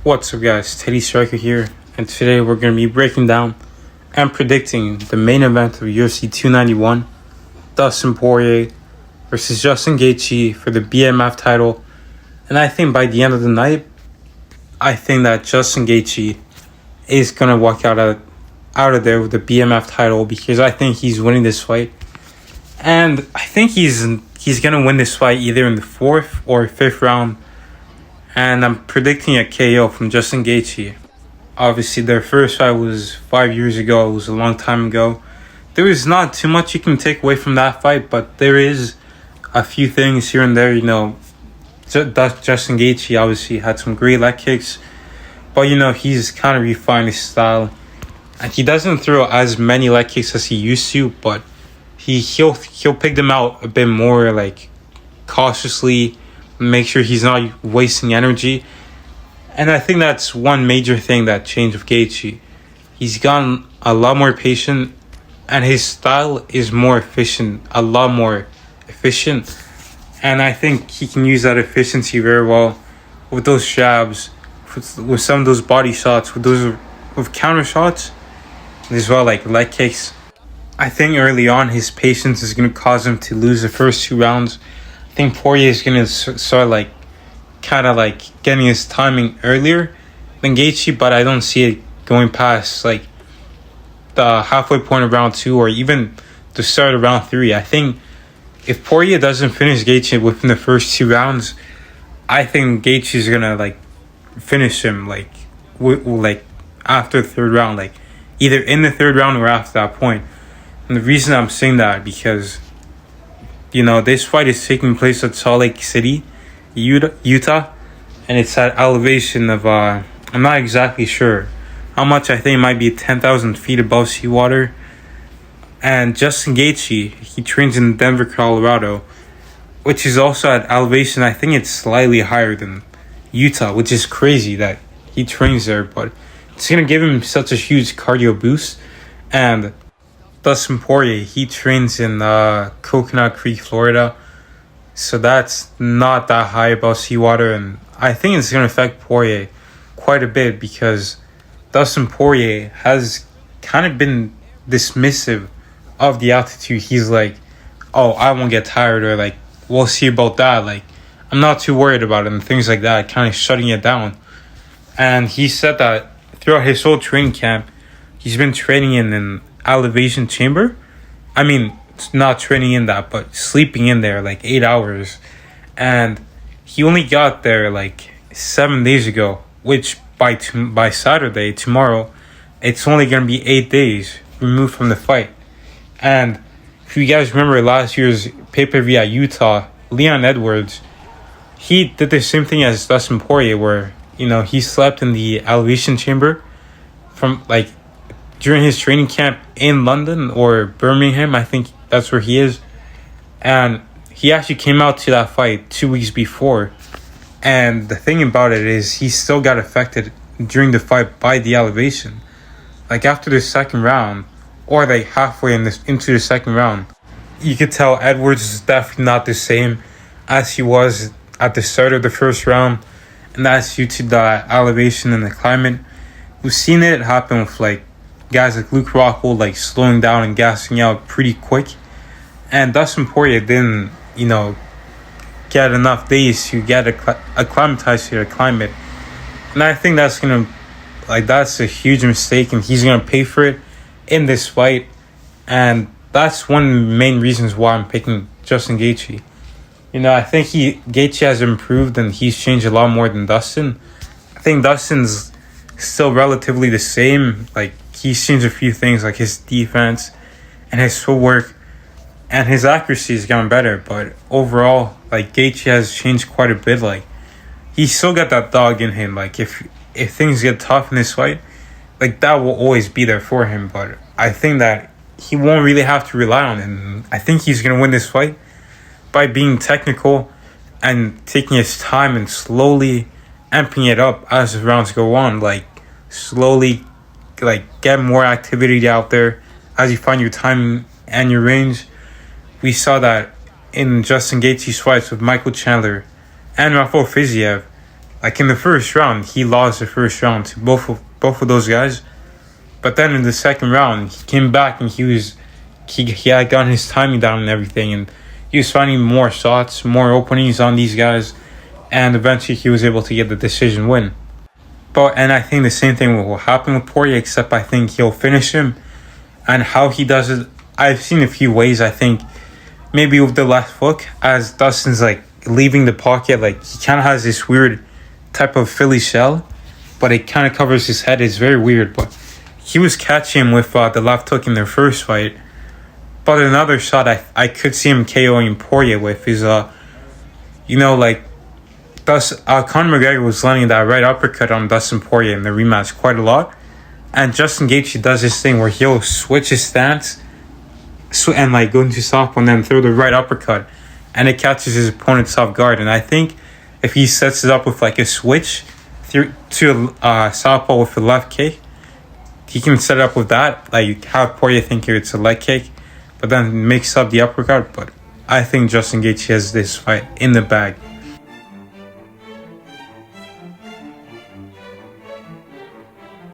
What's up guys, Teddy Striker here, and today we're going to be breaking down and predicting the main event of UFC 291, Dustin Poirier versus Justin Gaethje for the BMF title. And I think by the end of the night, I think that Justin Gaethje is going to walk out of there with the BMF title because I think he's winning this fight. And I think he's going to win this fight either in the 4th or 5th round. And I'm predicting a KO from Justin Gaethje. Obviously, their first fight was 5 years ago. It was a long time ago. There is not too much you can take away from that fight, but there is a few things here and there. You know, Justin Gaethje obviously had some great leg kicks, but you know, he's kind of refined his style. And he doesn't throw as many leg kicks as he used to, but he'll pick them out a bit more, like cautiously, make sure he's not wasting energy. And I think that's one major thing that changed with Gaethje. He's gotten a lot more patient, and his style is more efficient, a lot more efficient. And I think he can use that efficiency very well with those jabs, with some of those body shots, with counter shots, as well, like leg kicks. I think early on his patience is going to cause him to lose the first 2 rounds. I think Poirier is going to start kind of getting his timing earlier than Gaethje, but I don't see it going past the halfway point of round 2 or even the start of round 3. I think if Poirier doesn't finish Gaethje within the first 2 rounds, I think Gaethje is going to finish him after the 3rd round, either in the 3rd round or after that point. And the reason I'm saying that because, you know, this fight is taking place at Salt Lake City, Utah, and it's at elevation of, I'm not exactly sure how much. I think it might be 10,000 feet above seawater. And Justin Gaethje, he trains in Denver, Colorado, which is also at elevation. I think it's slightly higher than Utah, which is crazy that he trains there, but it's going to give him such a huge cardio boost. And Dustin Poirier, he trains in Coconut Creek, Florida, so that's not that high above seawater, and I think it's going to affect Poirier quite a bit because Dustin Poirier has kind of been dismissive of the altitude. He's like, oh, I won't get tired, or we'll see about that, I'm not too worried about it, and things like that, kind of shutting it down. And he said that throughout his whole training camp, he's been training in an elevation chamber. I mean, not training in that, but sleeping in there 8 hours. And he only got there 7 days ago, which by Saturday, tomorrow, it's only going to be 8 days removed from the fight. And if you guys remember last year's pay-per-view at Utah, Leon Edwards, he did the same thing as Dustin Poirier, where, you know, he slept in the elevation chamber from during his training camp in London or Birmingham. I think that's where he is. And he actually came out to that fight 2 weeks before. And the thing about it is he still got affected during the fight by the elevation. After the 2nd round, or halfway into the 2nd round, you could tell Edwards is definitely not the same as he was at the start of the 1st round. And that's due to the elevation and the climate. We've seen it happen with guys like Luke Rockhold, slowing down and gassing out pretty quick. And Dustin Poirier didn't, get enough days to get acclimatized to the climate. And I think that's that's a huge mistake, and he's going to pay for it in this fight. And that's one of the main reasons why I'm picking Justin Gaethje. I think Gaethje has improved, and he's changed a lot more than Dustin. I think Dustin's still relatively the same. He's changed a few things, his defense and his footwork, and his accuracy has gotten better. But overall, Gaethje has changed quite a bit. He's still got that dog in him. If things get tough in this fight, that will always be there for him. But I think that he won't really have to rely on it. And I think he's going to win this fight by being technical and taking his time and slowly amping it up as the rounds go on. Slowly get more activity out there as you find your timing and your range. We saw that in Justin Gaethje's fights with Michael Chandler and Rafael Fiziev. Like in the first round, he lost the first round to both of those guys. But then in the second round, he came back and he had gotten his timing down and everything, and he was finding more shots, more openings on these guys, and eventually he was able to get the decision win. And I think the same thing will happen with Poirier, except I think he'll finish him. And how he does it, I've seen a few ways. I think maybe with the left hook, as Dustin's like leaving the pocket, like he kind of has this weird type of Philly shell, but it kind of covers his head. It's very weird, but he was catching him with the left hook in their first fight. But another shot I could see him KOing Poirier with is, Conor McGregor was landing that right uppercut on Dustin Poirier in the rematch quite a lot. And Justin Gaethje does this thing where he'll switch his stance and like go into southpaw and then throw the right uppercut. And it catches his opponent's off guard. And I think if he sets it up with like a switch to southpaw with a left kick, he can set it up with that. Like have Poirier think it's a leg kick, but then mix up the uppercut. But I think Justin Gaethje has this fight in the bag.